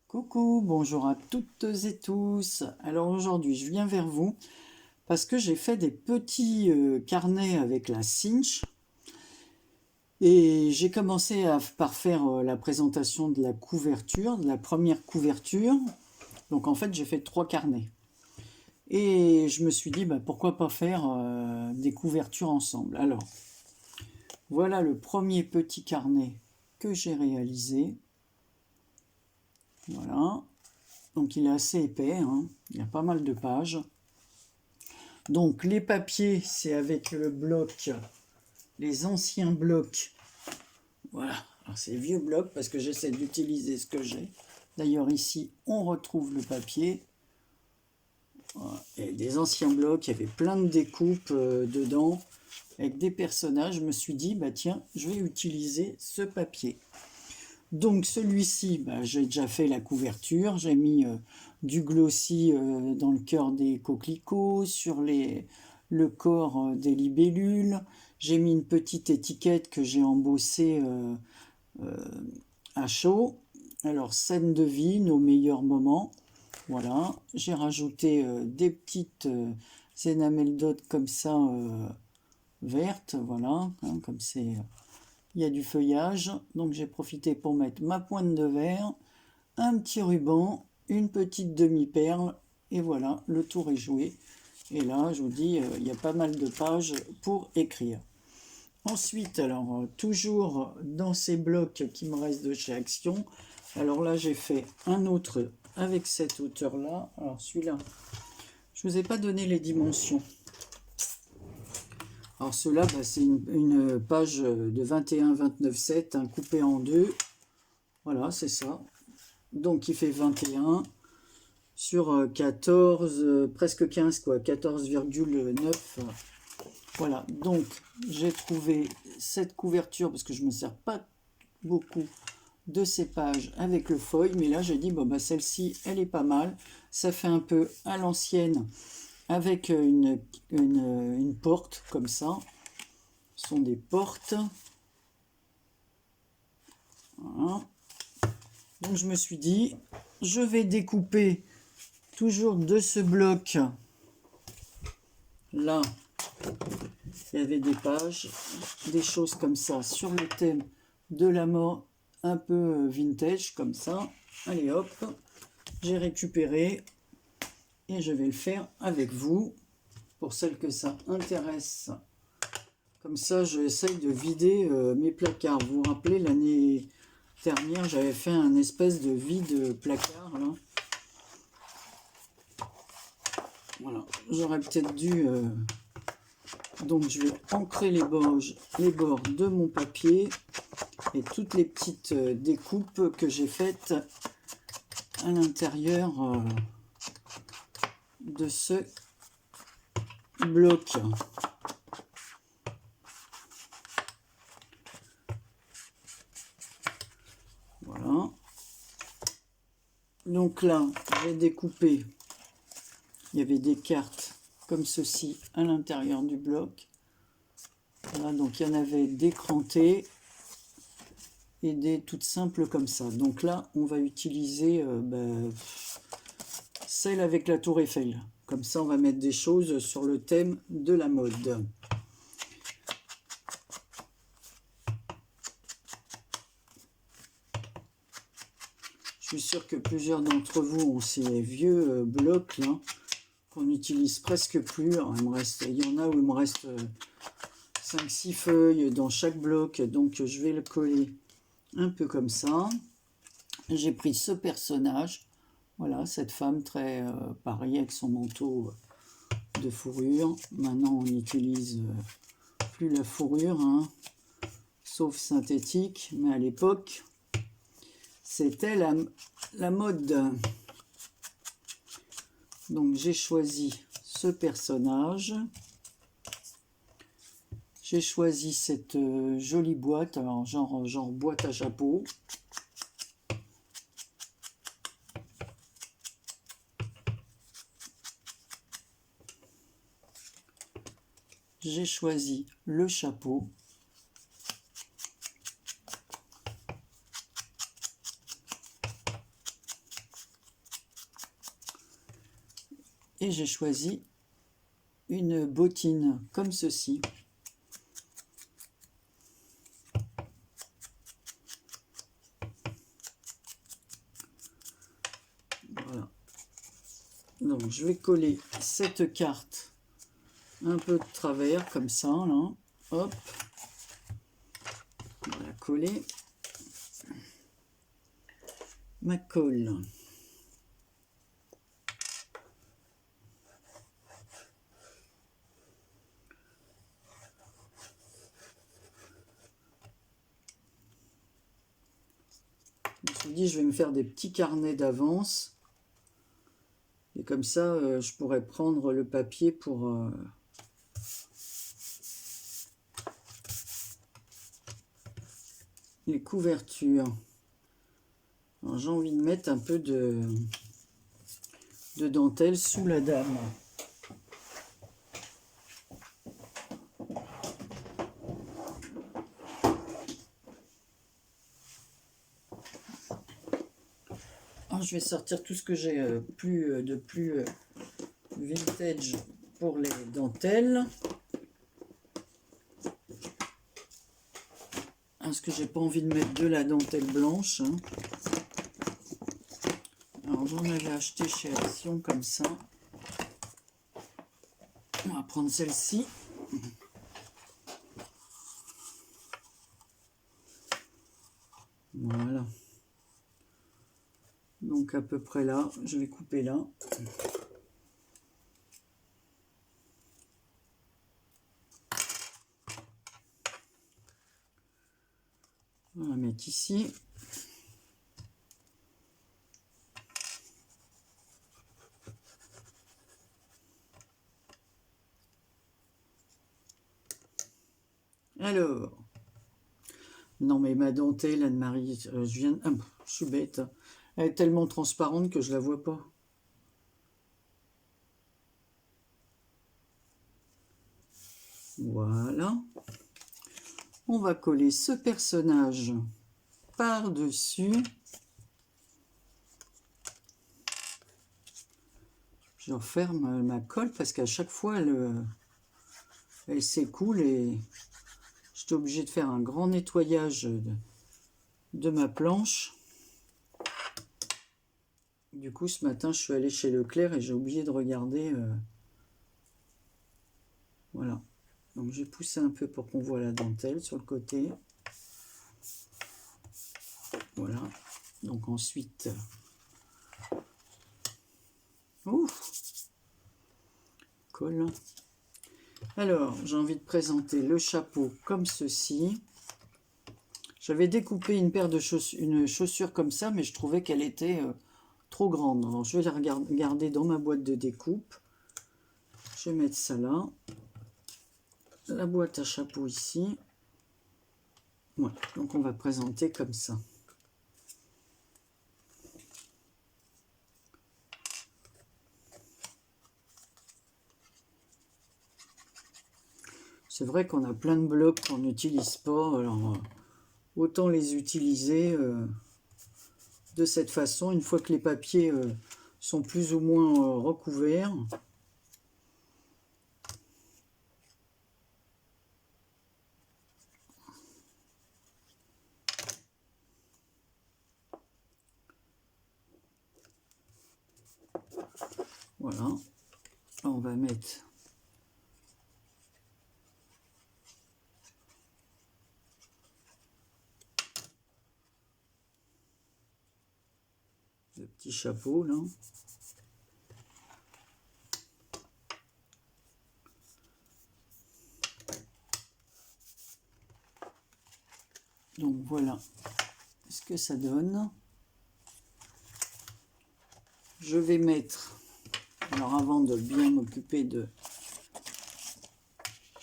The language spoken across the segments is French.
Coucou, bonjour à toutes et tous. Alors aujourd'hui, je viens vers vous parce que j'ai fait des petits carnets avec la cinch et j'ai commencé par faire la présentation de la couverture, de la première couverture. Donc en fait, j'ai fait 3 carnets. Et je me suis dit, bah, pourquoi pas faire des couvertures ensemble. Alors, voilà le premier petit carnet que j'ai réalisé. Voilà. Donc il est assez épais, hein. Il y a pas mal de pages. Donc les papiers, c'est avec le bloc, les anciens blocs. Voilà, alors c'est vieux blocs parce que j'essaie d'utiliser ce que j'ai. D'ailleurs ici, on retrouve le papier. Voilà. Et des anciens blocs, il y avait plein de découpes dedans, avec des personnages. Je me suis dit, bah tiens, je vais utiliser ce papier. Donc celui-ci, bah, j'ai déjà fait la couverture, j'ai mis du glossy dans le cœur des coquelicots, sur le corps des libellules, j'ai mis une petite étiquette que j'ai embossée à chaud. Alors scène de vie, nos meilleurs moments, voilà. J'ai rajouté des petites énameldotes comme ça, vertes, voilà, hein, comme c'est... Il y a du feuillage, donc j'ai profité pour mettre ma pointe de verre, un petit ruban, une petite demi-perle, et voilà, le tour est joué. Et là, je vous dis, il y a pas mal de pages pour écrire. Ensuite, alors, toujours dans ces blocs qui me restent de chez Action, alors là, j'ai fait un autre avec cette hauteur-là. Alors celui-là, je ne vous ai pas donné les dimensions. Alors ceux-là, bah, c'est une page de 21-29-7, hein, coupée en deux. Voilà, c'est ça. Donc il fait 21 sur 14, presque 15, quoi, 14,9. Voilà, donc j'ai trouvé cette couverture, parce que je ne me sers pas beaucoup de ces pages avec le foil, mais là j'ai dit, bon, bah, celle-ci, elle est pas mal. Ça fait un peu à l'ancienne, avec une porte comme ça. Ce sont des portes. Voilà. Donc je me suis dit, je vais découper toujours de ce bloc. Là, il y avait des pages, des choses comme ça, sur le thème de la mort, un peu vintage, comme ça. Allez hop, j'ai récupéré et je vais le faire avec vous, pour celles que ça intéresse. Comme ça, j'essaye de vider mes placards. Vous vous rappelez, l'année dernière, j'avais fait un espèce de vide placard, là. Voilà, j'aurais peut-être dû... donc, je vais ancrer les bords de mon papier et toutes les petites découpes que j'ai faites à l'intérieur de ce bloc. Voilà. Donc là, j'ai découpé. Il y avait des cartes comme ceci à l'intérieur du bloc. Voilà, donc il y en avait des crantées et des toutes simples comme ça. Donc là, on va utiliser celle avec la tour Eiffel. Comme ça, on va mettre des choses sur le thème de la mode. Je suis sûr que plusieurs d'entre vous ont ces vieux blocs là, qu'on n'utilise presque plus. Alors, il y en a où il me reste 5-6 feuilles dans chaque bloc, donc je vais le coller un peu comme ça. J'ai pris ce personnage, voilà, cette femme très pareille avec son manteau de fourrure. Maintenant, on n'utilise plus la fourrure, hein, sauf synthétique, mais à l'époque, c'était la mode. Donc, j'ai choisi ce personnage. J'ai choisi cette jolie boîte, alors genre boîte à chapeau. j'ai choisi le chapeau. Et j'ai choisi une bottine comme ceci. Voilà. Donc je vais coller cette carte un peu de travers comme ça là. Hop. On va la coller. Ma colle. Je me suis dit, je vais me faire des petits carnets d'avance. Et comme ça, je pourrais prendre le papier pour les couvertures. J'ai envie de mettre un peu de dentelle sous la dame. Je vais sortir tout ce que j'ai de plus vintage pour les dentelles. Parce que j'ai pas envie de mettre de la dentelle blanche. Alors j'en avais acheté chez Action comme ça. On va prendre celle-ci. Voilà. Donc à peu près là, je vais couper là. On va mettre ici. Alors, non mais ma dentelle, Anne-Marie, je suis bête. Elle est tellement transparente que je la vois pas. Voilà. On va coller ce personnage par-dessus. Je referme ma colle parce qu'à chaque fois, elle s'écoule et j'étais obligé de faire un grand nettoyage de ma planche. Du coup, ce matin, je suis allée chez Leclerc et j'ai oublié de regarder. Voilà. Donc, j'ai poussé un peu pour qu'on voit la dentelle sur le côté. Voilà. Donc, ensuite... Ouf, colle. Alors, j'ai envie de présenter le chapeau comme ceci. J'avais découpé une paire de une chaussure comme ça, mais je trouvais qu'elle était trop grande. Alors, je vais la garder dans ma boîte de découpe. Je vais mettre ça là. La boîte à chapeau ici. Voilà, donc on va présenter comme ça. C'est vrai qu'on a plein de blocs qu'on n'utilise pas, alors autant les utiliser de cette façon, une fois que les papiers sont plus ou moins recouverts. Voilà, là, on va mettre le petit chapeau là. Donc voilà ce que ça donne. Je vais mettre, alors avant de bien m'occuper de...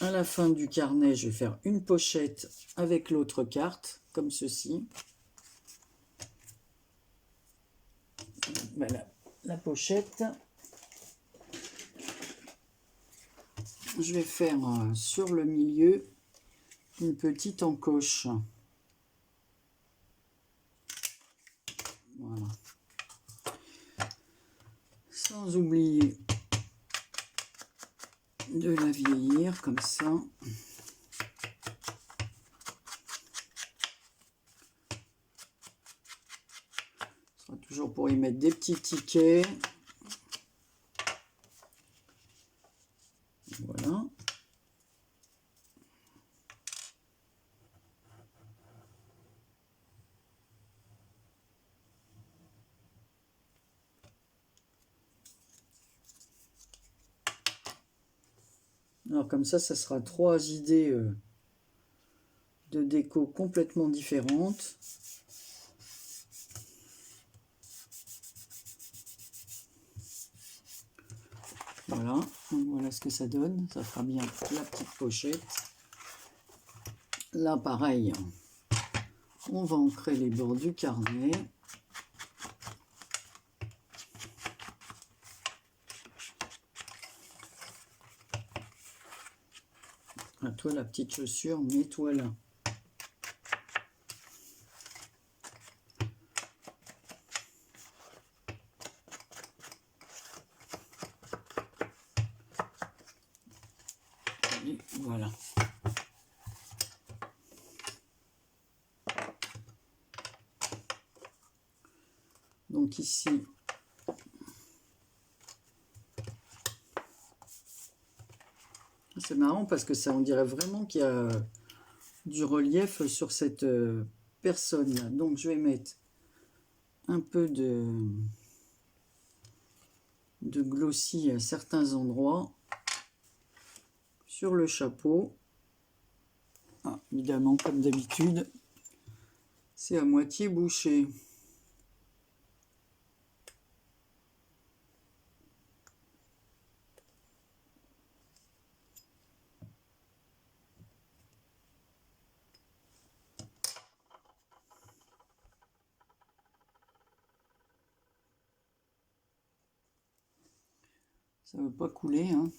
À la fin du carnet, je vais faire une pochette avec l'autre carte, comme ceci. Voilà, la pochette. je vais faire sur le milieu une petite encoche. Voilà. Sans oublier de la vieillir comme ça. Ce sera toujours pour y mettre des petits tickets. Voilà. Alors comme ça sera 3 idées de déco complètement différentes. Voilà, donc voilà ce que ça donne. Ça fera bien la petite pochette. Là pareil, on va ancrer les bords du carnet. À toi la petite chaussure, mets-toi là. Et voilà. Donc ici, c'est marrant parce que ça, on dirait vraiment qu'il y a du relief sur cette personne là. Donc je vais mettre un peu de glossy à certains endroits sur le chapeau. Ah, évidemment, comme d'habitude, c'est à moitié bouché. Ça ne veut pas couler, hein.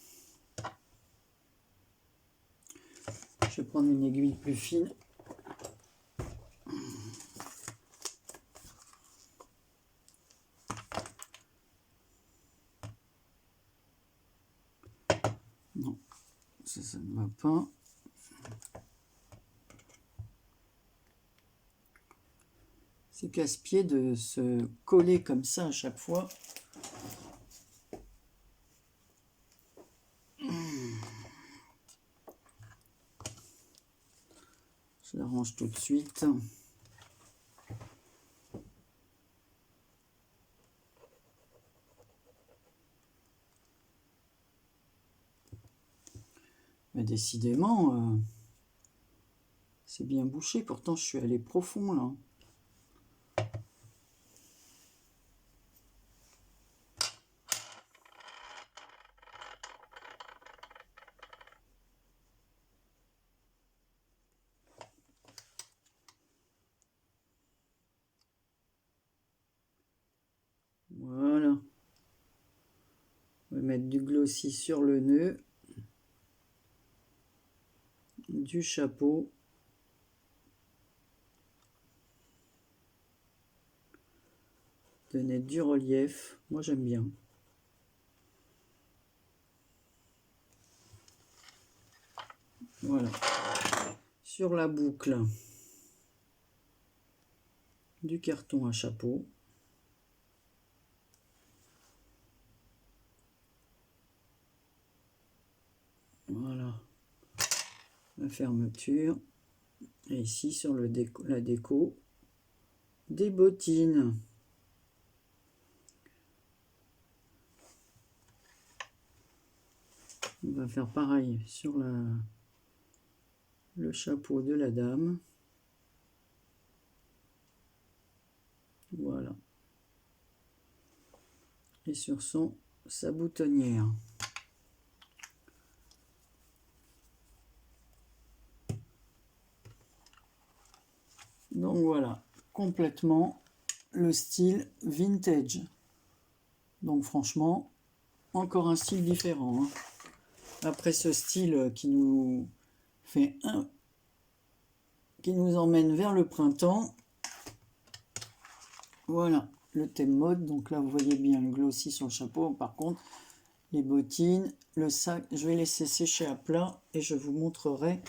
Je vais prendre une aiguille plus fine. Non, ça ne va pas. C'est casse-pied de se coller comme ça à chaque fois. Je la range tout de suite. Mais décidément, c'est bien bouché. Pourtant, je suis allé profond là. Voilà. On va mettre du glossy sur le nœud, du chapeau. Donner du relief. Moi, j'aime bien. Voilà. Sur la boucle, du carton à chapeau. Voilà. La fermeture. Et ici, sur le la déco, des bottines. On va faire pareil sur le chapeau de la dame. Voilà. Et sur sa boutonnière. Donc voilà, complètement le style vintage. Donc franchement, encore un style différent, hein. après ce style qui nous emmène vers le printemps. Voilà le thème mode. Donc là, vous voyez bien le glossy sur le chapeau. Par contre, les bottines, le sac, je vais laisser sécher à plat et je vous montrerai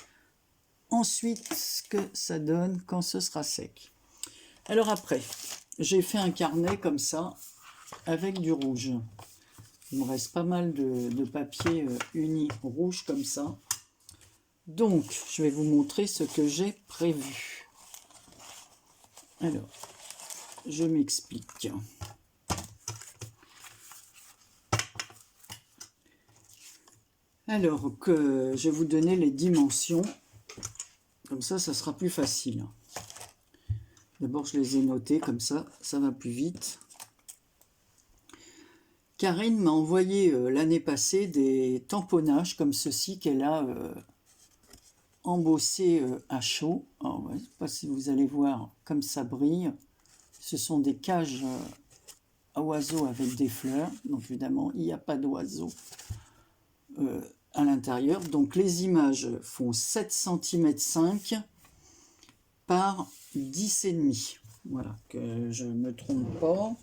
ensuite ce que ça donne quand ce sera sec. Alors après, j'ai fait un carnet comme ça avec du rouge. Il me reste pas mal de papier uni rouge comme ça. Donc, je vais vous montrer ce que j'ai prévu. Alors, je m'explique. Alors, que je vais vous donner les dimensions. Comme ça, ça sera plus facile. D'abord, je les ai notées, comme ça va plus vite. Karine m'a envoyé l'année passée des tamponnages comme ceci qu'elle a embossé à chaud. Alors, je ne sais pas si vous allez voir comme ça brille. Ce sont des cages à oiseaux avec des fleurs. Donc évidemment, il n'y a pas d'oiseaux à l'intérieur. Donc les images font 7 cm 5 par 10,5. Voilà, que je ne me trompe pas.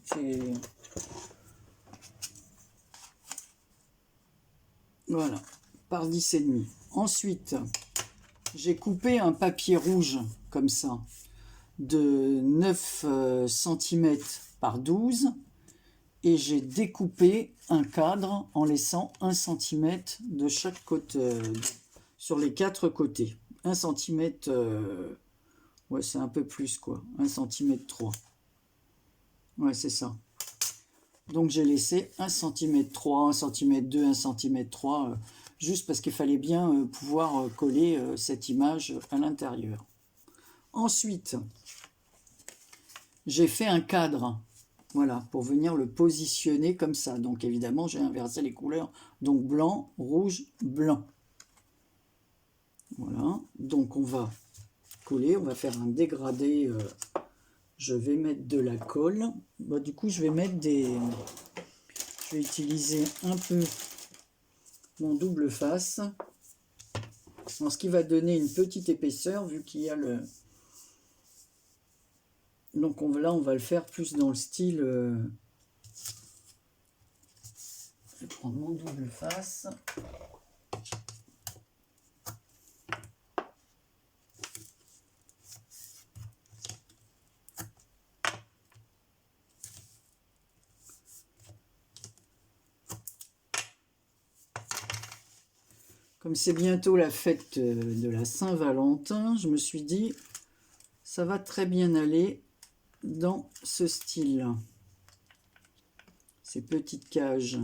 Voilà, par 10,5. Ensuite, j'ai coupé un papier rouge comme ça de 9 cm par 12 et j'ai découpé un cadre en laissant 1 cm de chaque côté sur les 4 côtés. 1 cm, ouais, c'est un peu plus quoi, 1 cm 3. Ouais, c'est ça. Donc j'ai laissé 1 cm 3, 1 cm 2, 1 cm 3, juste parce qu'il fallait bien pouvoir coller cette image à l'intérieur. Ensuite, j'ai fait un cadre, voilà, pour venir le positionner comme ça. Donc évidemment, j'ai inversé les couleurs, donc blanc, rouge, blanc. Voilà, donc on va coller, on va faire un dégradé. Je vais mettre de la colle. Bon, du coup, je vais mettre je vais utiliser un peu mon double face, ce qui va donner une petite épaisseur vu qu'il y a le... Donc là, on va le faire plus dans le style... Je vais prendre mon double face. Comme c'est bientôt la fête de la Saint-Valentin, je me suis dit, ça va très bien aller dans ce style. Ces petites cages.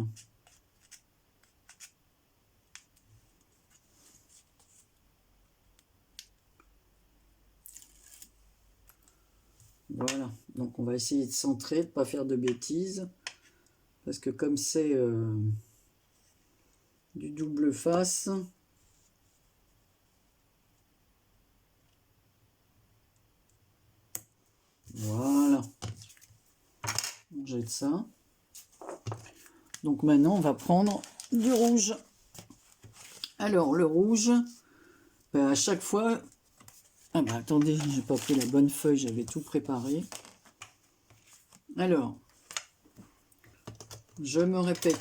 Voilà, donc on va essayer de centrer, de ne pas faire de bêtises. Parce que comme c'est du double face, voilà, on jette ça. Donc maintenant on va prendre du rouge. Alors le rouge, à chaque fois, ah bah attendez, j'ai pas pris la bonne feuille, j'avais tout préparé. Alors, je me répète.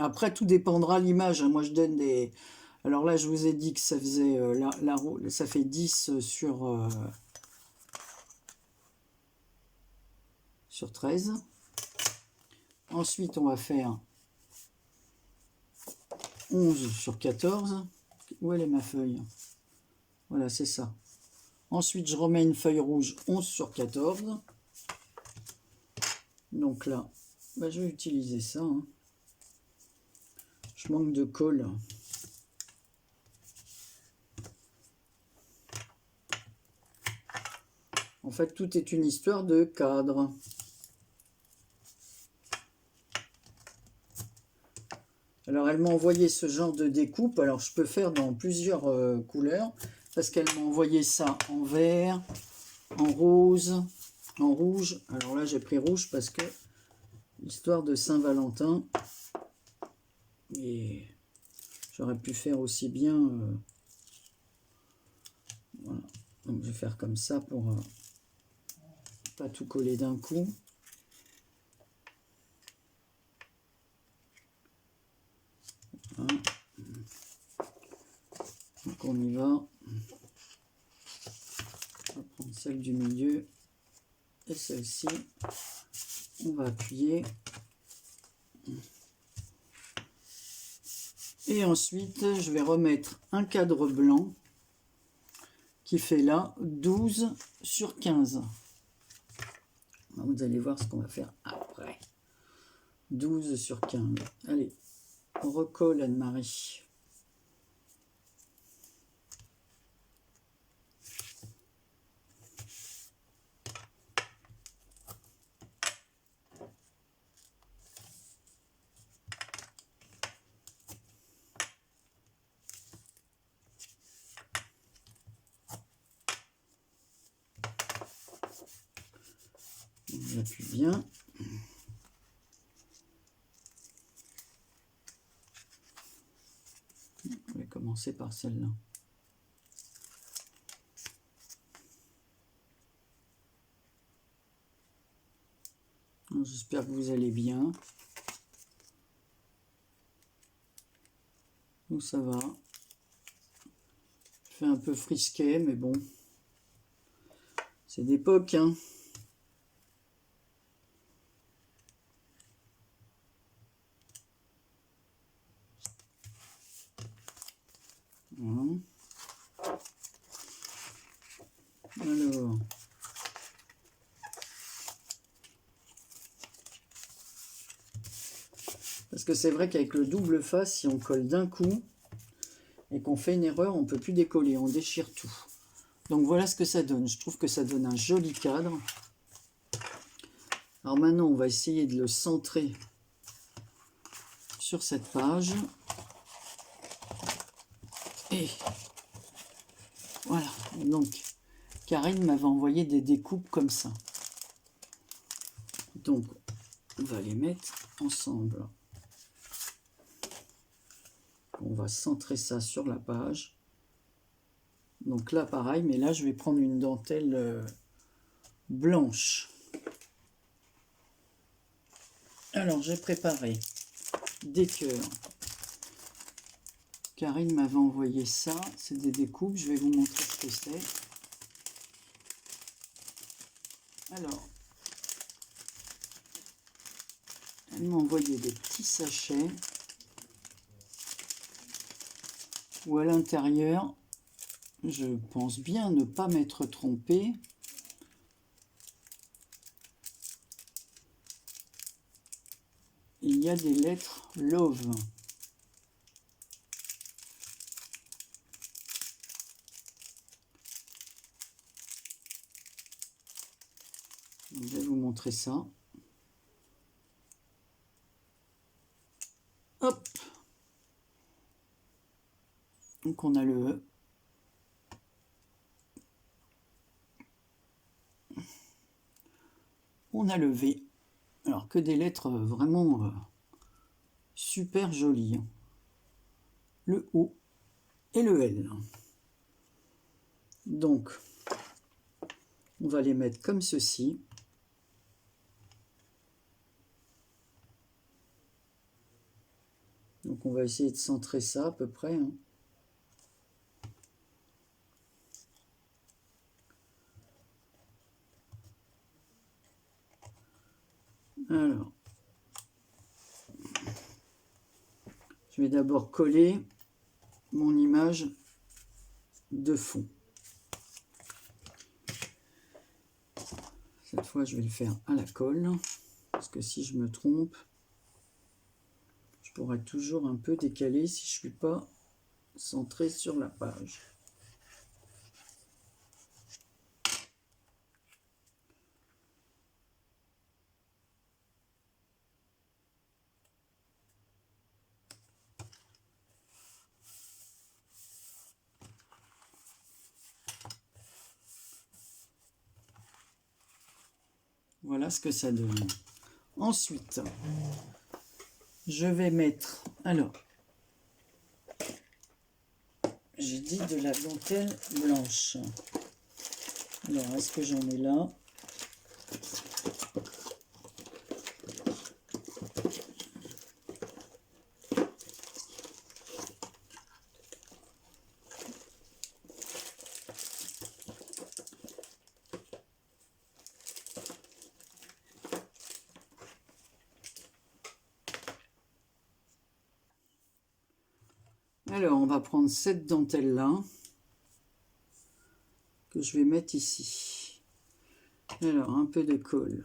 Après tout dépendra l'image, hein. Moi je donne des... Alors là je vous ai dit que ça faisait ça fait 10 sur 13. Ensuite, on va faire 11 sur 14. Où elle est ma feuille? Voilà, c'est ça. Ensuite, je remets une feuille rouge 11 sur 14. Donc là, bah, je vais utiliser ça. Hein. Je manque de colle. En fait, tout est une histoire de cadre. Alors, elle m'a envoyé ce genre de découpe. Alors, je peux faire dans plusieurs couleurs. Parce qu'elle m'a envoyé ça en vert, en rose, en rouge. Alors là, j'ai pris rouge parce que l'histoire de Saint-Valentin. Et J'aurais pu faire aussi bien. Voilà. Donc je vais faire comme ça pour pas tout coller d'un coup. Voilà. Donc on y va. On va prendre celle du milieu et celle-ci. On va appuyer. Et ensuite, je vais remettre un cadre blanc qui fait là 12 sur 15. Vous allez voir ce qu'on va faire après. 12 sur 15. Allez, on recolle Anne-Marie. J'appuie bien. Je vais commencer par celle-là. J'espère que vous allez bien. Nous, ça va. Je fais un peu frisquet, mais bon. C'est d'époque, hein. Voilà. Alors. Parce que c'est vrai qu'avec le double face, si on colle d'un coup et qu'on fait une erreur, on ne peut plus décoller, on déchire tout. Donc voilà ce que ça donne. Je trouve que ça donne un joli cadre. Alors maintenant, on va essayer de le centrer sur cette page. Et voilà. Donc, Karine m'avait envoyé des découpes comme ça. Donc, on va les mettre ensemble. On va centrer ça sur la page. Donc là, pareil, mais là, je vais prendre une dentelle blanche. Alors, j'ai préparé des cœurs. Karine m'avait envoyé ça. C'est des découpes. Je vais vous montrer ce que c'est. Alors, elle m'a envoyé des petits sachets où à l'intérieur, je pense bien ne pas m'être trompée. Il y a des lettres Love. Je vais vous montrer ça. Hop. Donc on a le E. On a le V. Alors que des lettres vraiment super jolies. Le O et le L. Donc, on va les mettre comme ceci. Donc on va essayer de centrer ça à peu près. Hein. Alors, je vais d'abord coller mon image de fond. Cette fois, je vais le faire à la colle, parce que si je me trompe, je pourrais toujours un peu décaler si je ne suis pas centré sur la page. Voilà ce que ça donne. Ensuite, je vais mettre, alors, j'ai dit de la dentelle blanche. Alors, est-ce que j'en ai là? Alors, on va prendre cette dentelle-là, que je vais mettre ici. Alors, un peu de colle.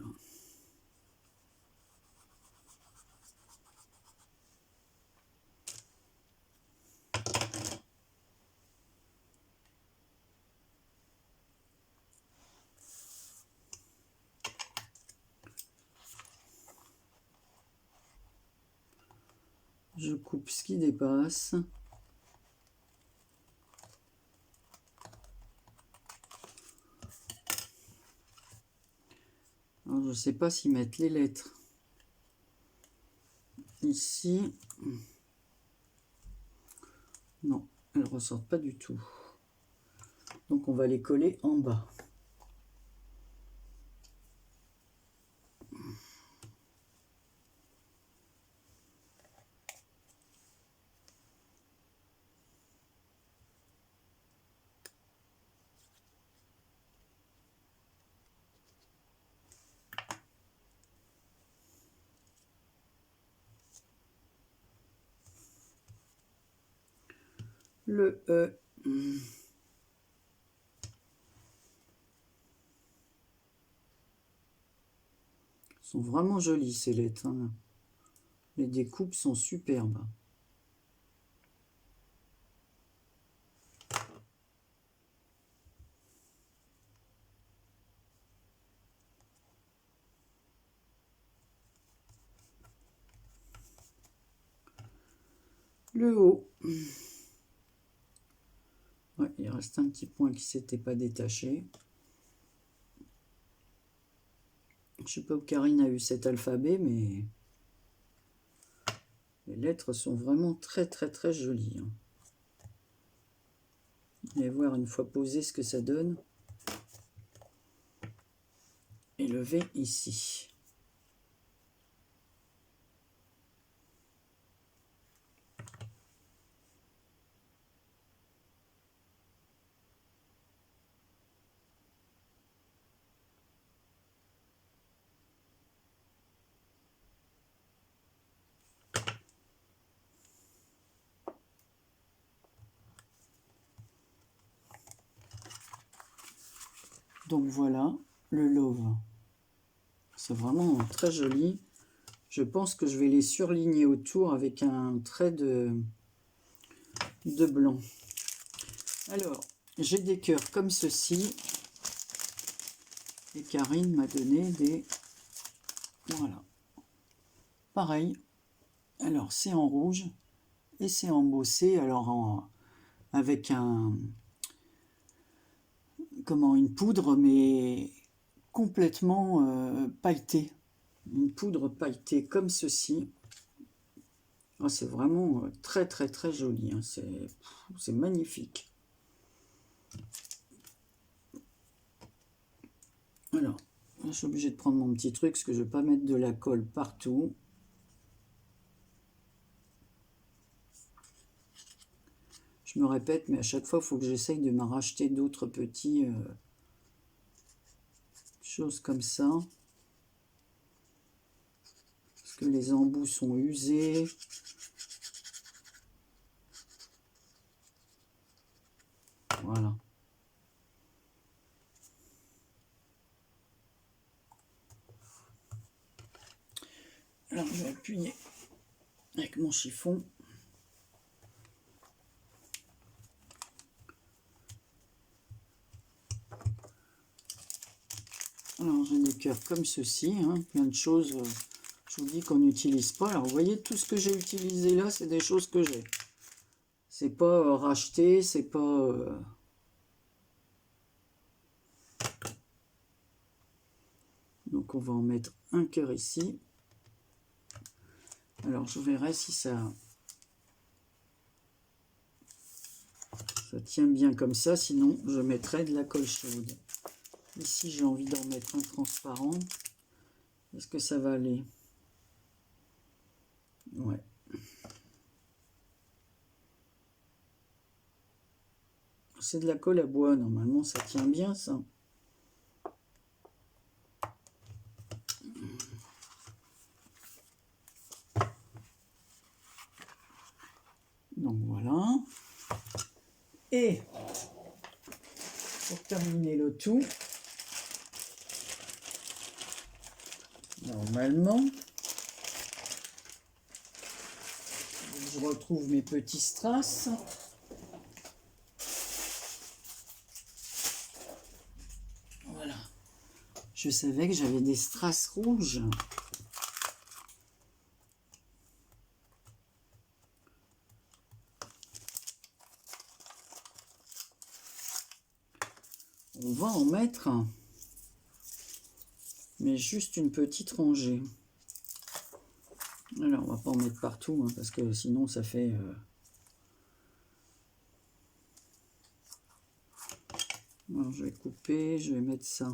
Je coupe ce qui dépasse. Alors, je ne sais pas s'y mettre les lettres ici. Non, elles ne ressortent pas du tout. Donc, on va les coller en bas. Le E. Sont vraiment jolies ces lettres. Hein. Les découpes sont superbes. Le haut. Ouais, il reste un petit point qui s'était pas détaché. Je sais pas où Karine a eu cet alphabet, mais les lettres sont vraiment très très très jolies. Hein. Vous allez voir une fois posé ce que ça donne. Et le V ici. Donc voilà, le love. C'est vraiment très joli. Je pense que je vais les surligner autour avec un trait de blanc. Alors, j'ai des cœurs comme ceci. Et Karine m'a donné des... Voilà. Pareil. Alors, c'est en rouge. Et c'est embossé. Alors, avec une poudre, mais complètement pailletée. Une poudre pailletée comme ceci. Oh, c'est vraiment très très très joli. Hein. C'est magnifique. Alors, je suis obligé de prendre mon petit truc parce que je ne vais pas mettre de la colle partout. Je me répète, mais à chaque fois, il faut que j'essaye de m'en racheter d'autres petits choses comme ça. Parce que les embouts sont usés. Voilà. Alors, je vais appuyer avec mon chiffon. Alors, j'ai des cœurs comme ceci, hein, plein de choses, je vous dis qu'on n'utilise pas. Alors, vous voyez, tout ce que j'ai utilisé là, c'est des choses que j'ai. C'est pas racheté, c'est pas... Donc, on va en mettre un cœur ici. Alors, je verrai si ça Ça tient bien comme ça, sinon je mettrai de la colle chaude. Ici, j'ai envie d'en mettre un transparent. Est-ce que ça va aller? Ouais. C'est de la colle à bois, normalement ça tient bien ça. Donc voilà. Et pour terminer le tout, normalement, je retrouve mes petits strass. Voilà. Je savais que j'avais des strass rouges. On va en mettre, mais juste une petite rangée. Alors, on va pas en mettre partout, hein, parce que sinon ça fait... Alors, je vais couper, je vais mettre ça.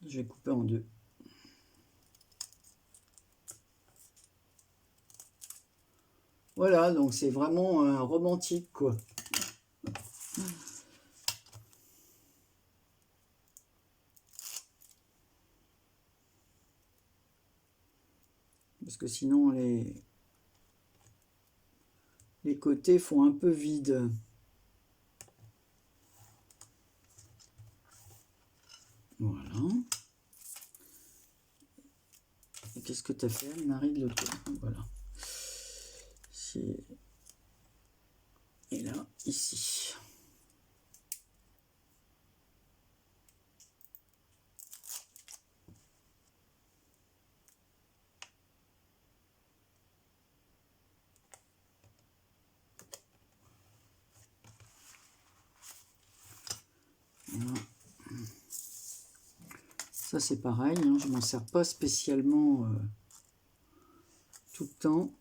Je vais couper en deux. Voilà, donc c'est vraiment romantique, quoi. Parce que sinon, les côtés font un peu vide. Voilà. Et qu'est-ce que tu as fait, Marie, de l'autre côté? Voilà. Et là, ici. Voilà. Ça, c'est pareil, hein, je m'en sers pas spécialement tout le temps.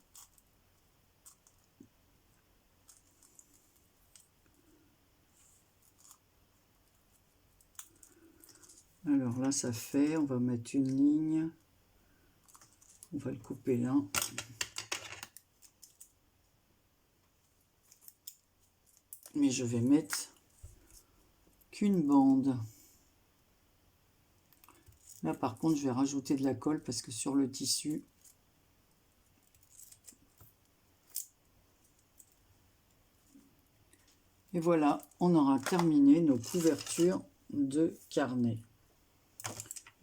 Alors là, ça fait, on va mettre une ligne. On va le couper là. Mais je vais mettre qu'une bande. Là, par contre, je vais rajouter de la colle parce que sur le tissu, et voilà, on aura terminé nos couvertures de carnet.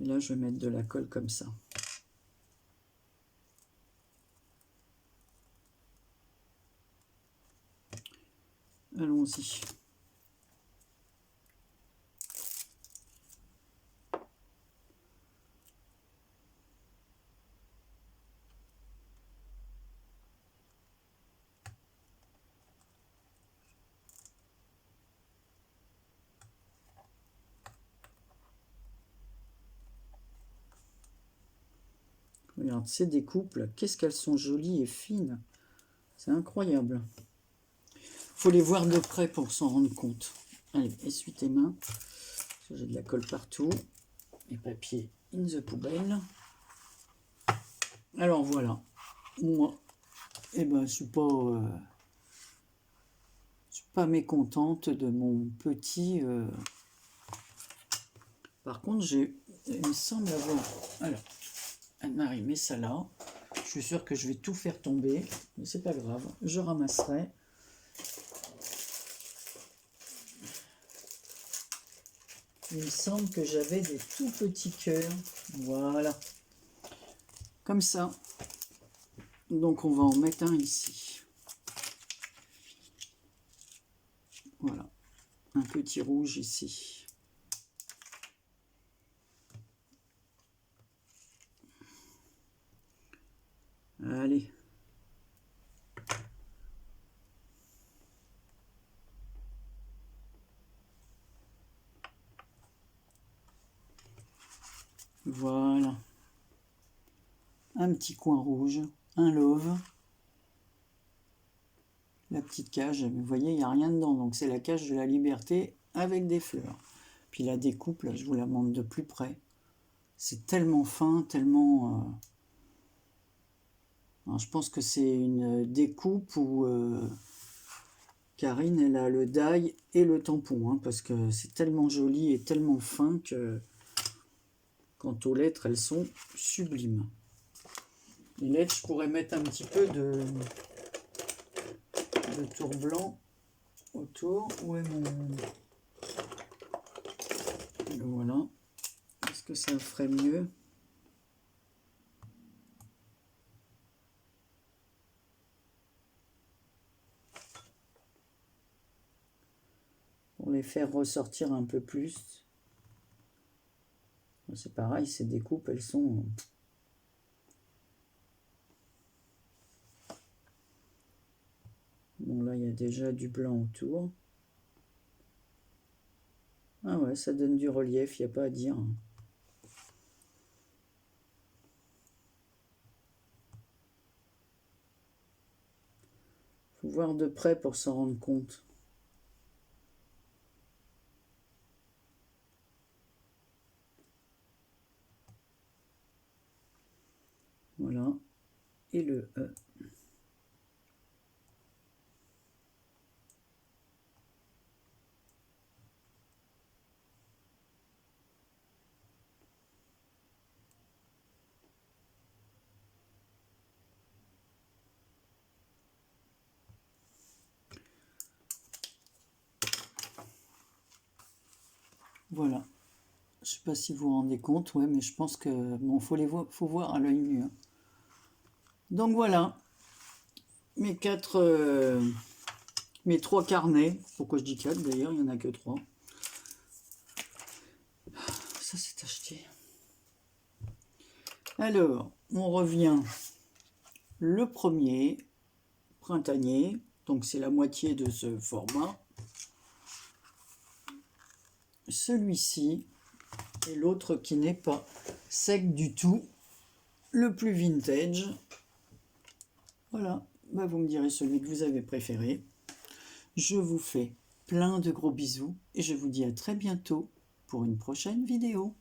Et là, je vais mettre de la colle comme ça. Allons-y. Regarde, ces découpes, qu'est-ce qu'elles sont jolies et fines. C'est incroyable. Faut les voir de près pour s'en rendre compte. Allez, essuie tes mains. J'ai de la colle partout. Les papiers in the poubelle. Alors voilà. Moi, eh ben, je suis pas mécontente de mon petit... Par contre, il me semble avoir... Alors, Anne-Marie, mets ça là. Je suis sûre que je vais tout faire tomber, mais c'est pas grave, je ramasserai. Il me semble que j'avais des tout petits cœurs. Voilà. Comme ça. Donc on va en mettre un ici. Voilà. Un petit rouge ici. Allez. Voilà. Un petit coin rouge. Un love. la petite cage. Vous voyez, il n'y a rien dedans. Donc c'est la cage de la liberté avec des fleurs. Puis la découpe, là, je vous la montre de plus près. C'est tellement fin, tellement... Alors, je pense que c'est une découpe où Karine, elle a le die et le tampon. Hein, parce que c'est tellement joli et tellement fin que... Quant aux lettres, elles sont sublimes. Les lettres, je pourrais mettre un petit peu de tour blanc autour. Où est mon... Voilà. Est-ce que ça ferait mieux? Pour les faire ressortir un peu plus. C'est pareil, ces découpes, elles sont... Bon, là, il y a déjà du blanc autour. Ah ouais, ça donne du relief, il n'y a pas à dire. Faut voir de près pour s'en rendre compte. Voilà. Et le E. Voilà. Je sais pas si vous vous rendez compte, ouais, mais je pense que bon, faut voir à l'œil nu. Hein. Donc voilà, mes mes 3 carnets. Pourquoi je dis 4 d'ailleurs, il n'y en a que 3. Ça c'est acheté. Alors, on revient. Le premier, printanier, donc c'est la moitié de ce format. Celui-ci et l'autre qui n'est pas sec du tout, le plus vintage. Voilà, bah vous me direz celui que vous avez préféré. Je vous fais plein de gros bisous et je vous dis à très bientôt pour une prochaine vidéo.